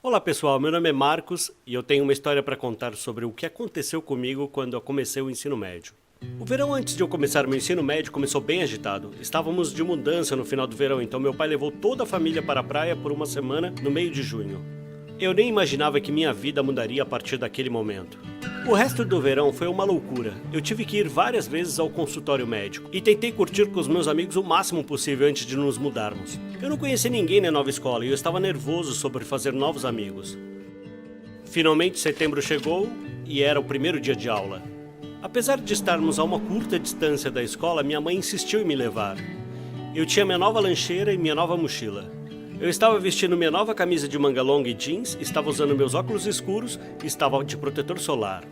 Olá pessoal, meu nome é Marcos e eu tenho uma história para contar sobre o que aconteceu comigo quando eu comecei o ensino médio. O verão antes de eu começar meu ensino médio começou bem agitado. Estávamos de mudança no final do verão, então meu pai levou toda a família para a praia por uma semana no meio de junho. Eu nem imaginava que minha vida mudaria a partir daquele momento. O resto do verão foi uma loucura. Eu tive que ir várias vezes ao consultório médico e tentei curtir com os meus amigos o máximo possível antes de nos mudarmos. Eu não conhecia ninguém na nova escola e eu estava nervoso sobre fazer novos amigos. Finalmente setembro chegou e era o primeiro dia de aula. Apesar de estarmos a uma curta distância da escola, minha mãe insistiu em me levar. Eu tinha minha nova lancheira e minha nova mochila. Eu estava vestindo minha nova camisa de manga longa e jeans, estava usando meus óculos escuros e estava de protetor solar.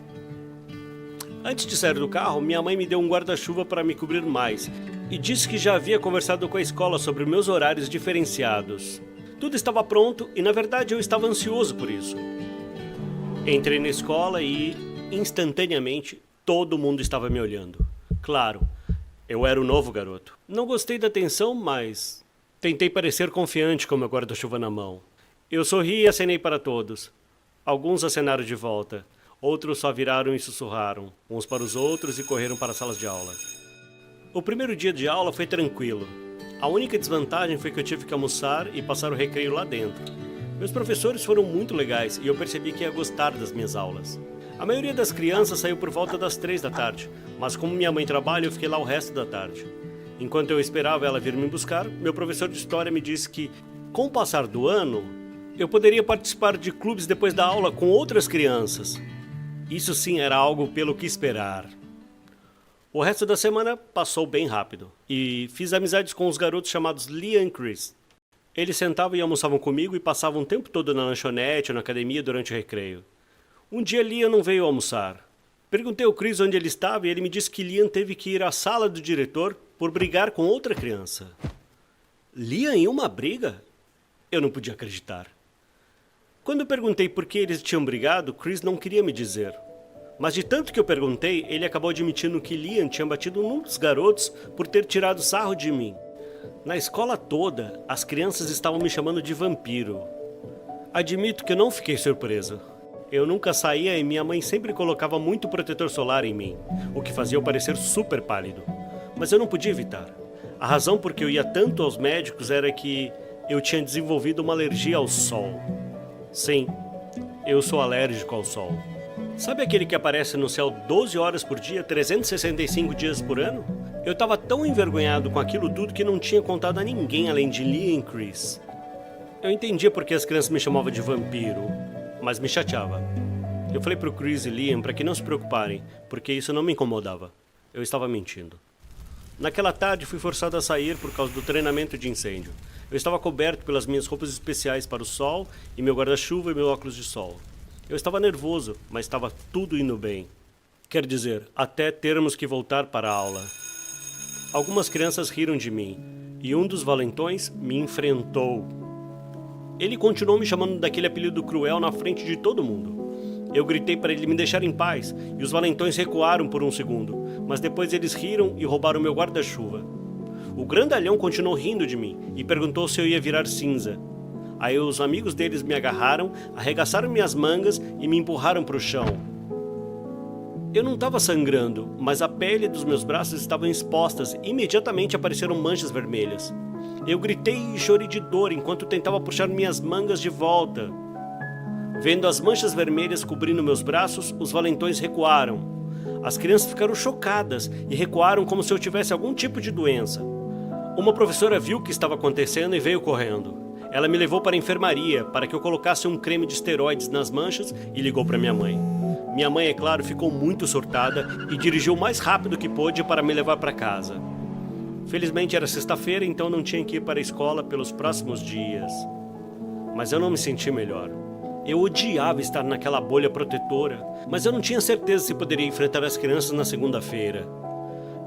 Antes de sair do carro, minha mãe me deu um guarda-chuva para me cobrir mais e disse que já havia conversado com a escola sobre meus horários diferenciados. Tudo estava pronto e, na verdade, eu estava ansioso por isso. Entrei na escola e, instantaneamente, todo mundo estava me olhando. Claro, eu era o novo garoto. Não gostei da atenção, mas tentei parecer confiante com meu guarda-chuva na mão. Eu sorri e acenei para todos. Alguns acenaram de volta. Outros só viraram e sussurraram, uns para os outros e correram para as salas de aula. O primeiro dia de aula foi tranquilo. A única desvantagem foi que eu tive que almoçar e passar o recreio lá dentro. Meus professores foram muito legais e eu percebi que ia gostar das minhas aulas. A maioria das crianças saiu por volta das 3 da tarde, mas como minha mãe trabalha, eu fiquei lá o resto da tarde. Enquanto eu esperava ela vir me buscar, meu professor de história me disse que, com o passar do ano, eu poderia participar de clubes depois da aula com outras crianças. Isso sim era algo pelo que esperar. O resto da semana passou bem rápido e fiz amizades com os garotos chamados Liam e Chris. Eles sentavam e almoçavam comigo e passavam o tempo todo na lanchonete ou na academia durante o recreio. Um dia Liam não veio almoçar. Perguntei ao Chris onde ele estava e ele me disse que Liam teve que ir à sala do diretor por brigar com outra criança. Liam em uma briga? Eu não podia acreditar. Quando eu perguntei por que eles tinham brigado, Chris não queria me dizer. Mas de tanto que eu perguntei, ele acabou admitindo que Liam tinha batido num dos garotos por ter tirado sarro de mim. Na escola toda, as crianças estavam me chamando de vampiro. Admito que eu não fiquei surpreso. Eu nunca saía e minha mãe sempre colocava muito protetor solar em mim, o que fazia eu parecer super pálido. Mas eu não podia evitar. A razão por que eu ia tanto aos médicos era que eu tinha desenvolvido uma alergia ao sol. Sim, eu sou alérgico ao sol. Sabe aquele que aparece no céu 12 horas por dia, 365 dias por ano? Eu estava tão envergonhado com aquilo tudo que não tinha contado a ninguém além de Lee e Chris. Eu entendia porque as crianças me chamavam de vampiro, mas me chateava. Eu falei pro Chris e Liam para que não se preocuparem, porque isso não me incomodava. Eu estava mentindo. Naquela tarde fui forçado a sair por causa do treinamento de incêndio. Eu estava coberto pelas minhas roupas especiais para o sol e meu guarda-chuva e meu óculos de sol. Eu estava nervoso, mas estava tudo indo bem. Quer dizer, até termos que voltar para a aula. Algumas crianças riram de mim e um dos valentões me enfrentou. Ele continuou me chamando daquele apelido cruel na frente de todo mundo. Eu gritei para ele me deixar em paz e os valentões recuaram por um segundo, mas depois eles riram e roubaram meu guarda-chuva. O grandalhão continuou rindo de mim e perguntou se eu ia virar cinza. Aí os amigos deles me agarraram, arregaçaram minhas mangas e me empurraram para o chão. Eu não estava sangrando, mas a pele dos meus braços estavam expostas e imediatamente apareceram manchas vermelhas. Eu gritei e chorei de dor enquanto tentava puxar minhas mangas de volta. Vendo as manchas vermelhas cobrindo meus braços, os valentões recuaram. As crianças ficaram chocadas e recuaram como se eu tivesse algum tipo de doença. Uma professora viu o que estava acontecendo e veio correndo. Ela me levou para a enfermaria para que eu colocasse um creme de esteroides nas manchas e ligou para minha mãe. Minha mãe, é claro, ficou muito surtada e dirigiu o mais rápido que pôde para me levar para casa. Felizmente era sexta-feira, então não tinha que ir para a escola pelos próximos dias. Mas eu não me senti melhor. Eu odiava estar naquela bolha protetora, mas eu não tinha certeza se poderia enfrentar as crianças na segunda-feira.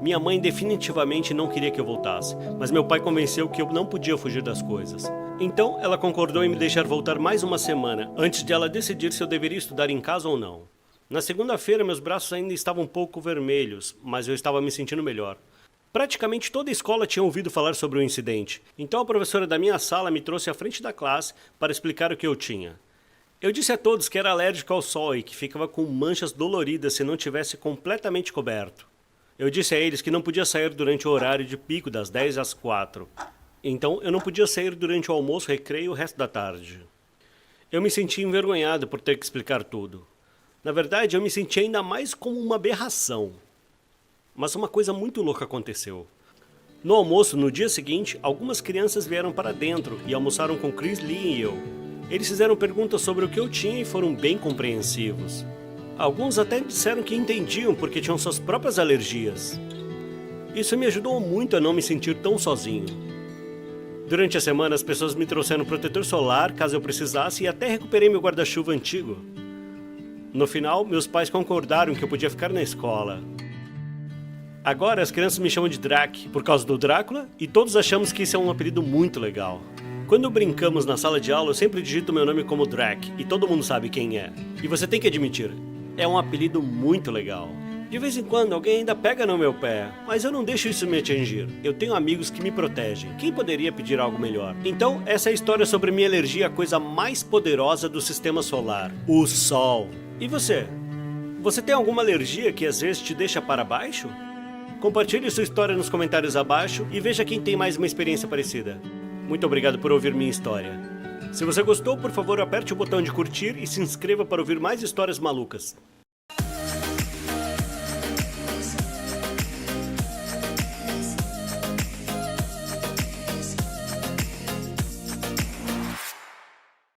Minha mãe definitivamente não queria que eu voltasse, mas meu pai convenceu que eu não podia fugir das coisas. Então ela concordou em me deixar voltar mais uma semana, antes de ela decidir se eu deveria estudar em casa ou não. Na segunda-feira meus braços ainda estavam um pouco vermelhos, mas eu estava me sentindo melhor. Praticamente toda a escola tinha ouvido falar sobre o incidente, então a professora da minha sala me trouxe à frente da classe para explicar o que eu tinha. Eu disse a todos que era alérgico ao sol e que ficava com manchas doloridas se não tivesse completamente coberto. Eu disse a eles que não podia sair durante o horário de pico das 10 às 4. Então eu não podia sair durante o almoço, recreio e o resto da tarde. Eu me senti envergonhado por ter que explicar tudo. Na verdade, eu me senti ainda mais como uma aberração. Mas uma coisa muito louca aconteceu. No almoço, no dia seguinte, algumas crianças vieram para dentro e almoçaram com Chris Lee e eu. Eles fizeram perguntas sobre o que eu tinha e foram bem compreensivos. Alguns até disseram que entendiam porque tinham suas próprias alergias. Isso me ajudou muito a não me sentir tão sozinho. Durante a semana, as pessoas me trouxeram protetor solar caso eu precisasse e até recuperei meu guarda-chuva antigo. No final, meus pais concordaram que eu podia ficar na escola. Agora as crianças me chamam de Drac por causa do Drácula e todos achamos que isso é um apelido muito legal. Quando brincamos na sala de aula, eu sempre digito meu nome como Drac e todo mundo sabe quem é. E você tem que admitir, é um apelido muito legal. De vez em quando alguém ainda pega no meu pé, mas eu não deixo isso me atingir. Eu tenho amigos que me protegem. Quem poderia pedir algo melhor? Então, essa é a história sobre minha alergia à coisa mais poderosa do sistema solar, o Sol. E você? Você tem alguma alergia que às vezes te deixa para baixo? Compartilhe sua história nos comentários abaixo e veja quem tem mais uma experiência parecida. Muito obrigado por ouvir minha história. Se você gostou, por favor, aperte o botão de curtir e se inscreva para ouvir mais histórias malucas.